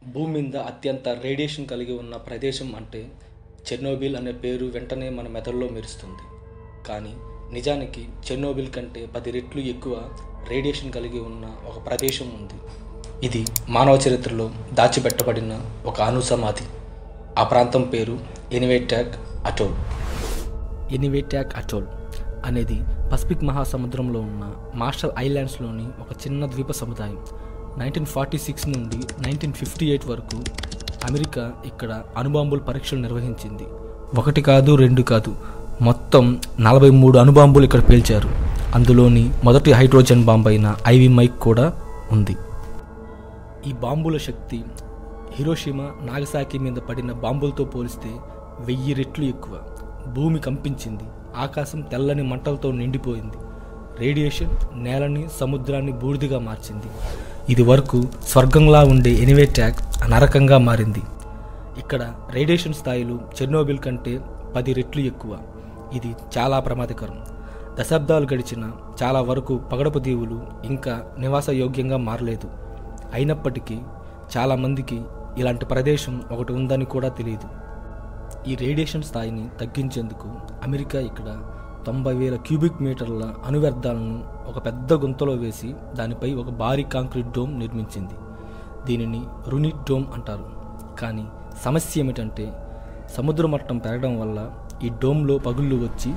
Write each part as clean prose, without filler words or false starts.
భూమి మీద అత్యంత రేడియేషన్ కలిగి ఉన్న ప్రదేశం అంటే చెర్నోబిల్ అనే పేరు వెంటనే మన మెదడులో మెరుస్తుంది. కానీ నిజానికి చెర్నోబిల్ కంటే 10 రెట్లు ఎక్కువ రేడియేషన్ కలిగి ఉన్న ఒక ప్రదేశం ఉంది. ఇది మానవ చరిత్రలో దాచిపెట్టబడిన ఒక అణుసమాధి. ఆ ప్రాంతం పేరు ఎనివేటాక్ అటోల్. ఎనివేటాక్ అటోల్ అనేది పసిఫిక్ మహాసముద్రంలో ఉన్న మార్షల్ ఐలాండ్స్లోని ఒక చిన్న ద్వీప సముదాయం. 1946 నుండి 1958 వరకు అమెరికా ఇక్కడ అణుబాంబుల పరీక్షలు నిర్వహించింది. 1 కాదు 2 కాదు, మొత్తం 43 అణుబాంబులు ఇక్కడ పేల్చారు. అందులోని మొదటి హైడ్రోజన్ బాంబు అయిన ఐవి మైక్ కూడా ఉంది. ఈ బాంబుల శక్తి హిరోషిమా, నాగసాకి మీద పడిన బాంబులతో పోలిస్తే 1000 రెట్లు ఎక్కువ. భూమి కంపించింది, ఆకాశం తెల్లని మంటలతో నిండిపోయింది. రేడియేషన్ నేలని, సముద్రాన్ని బూడిదిగా మార్చింది. ఇది వరకు స్వర్గంలా ఉండే ఎనివేటాక్ నరకంగా మారింది. ఇక్కడ రేడియేషన్ స్థాయిలు చెర్నోబిల్ కంటే 10 రెట్లు ఎక్కువ. ఇది చాలా ప్రమాదకరం. దశాబ్దాలు గడిచిన చాలా వరకు పగడపు దీవులు ఇంకా నివాస యోగ్యంగా మారలేదు. అయినప్పటికీ చాలామందికి ఇలాంటి ప్రదేశం ఒకటి ఉందని కూడా తెలియదు. ఈ రేడియేషన్ స్థాయిని తగ్గించేందుకు అమెరికా ఇక్కడ 90,000 క్యూబిక్ మీటర్ల అణువ్యర్థాలను ఒక పెద్ద గుంతలో వేసి దానిపై ఒక భారీ కాంక్రీట్ డోమ్ నిర్మించింది. దీనిని రునిట్ డోమ్ అంటారు. కానీ సమస్య ఏమిటంటే సముద్ర మట్టం పెరగడం వల్ల ఈ డోమ్లో పగుళ్ళు వచ్చి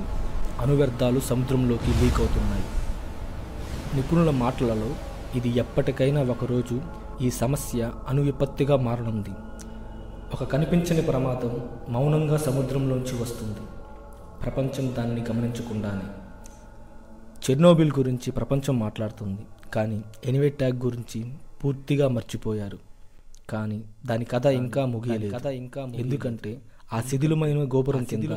అణువ్యర్థాలు సముద్రంలోకి లీక్ అవుతున్నాయి. నిపుణుల మాటలలో ఇది ఎప్పటికైనా ఒకరోజు ఈ సమస్య అణువిపత్తిగా మారనుంది. ఒక కనిపించని ప్రమాదం మౌనంగా సముద్రంలోంచి వస్తుంది, ప్రపంచం దాన్ని గమనించకుండానే. చెర్నోబిల్ గురించి ప్రపంచం మాట్లాడుతుంది, కానీ ఎనివేటాక్ గురించి పూర్తిగా మర్చిపోయారు. కానీ దాని కథ ఇంకా ముగియలేదు. ఎందుకంటే ఆ శిథిలమైన గోపురం కింద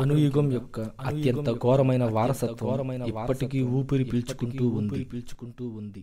అణుయుగం యొక్క అత్యంత ఘోరమైన వారసత్వం ఇప్పటికీ ఊపిరి పీల్చుకుంటూ ఉంది.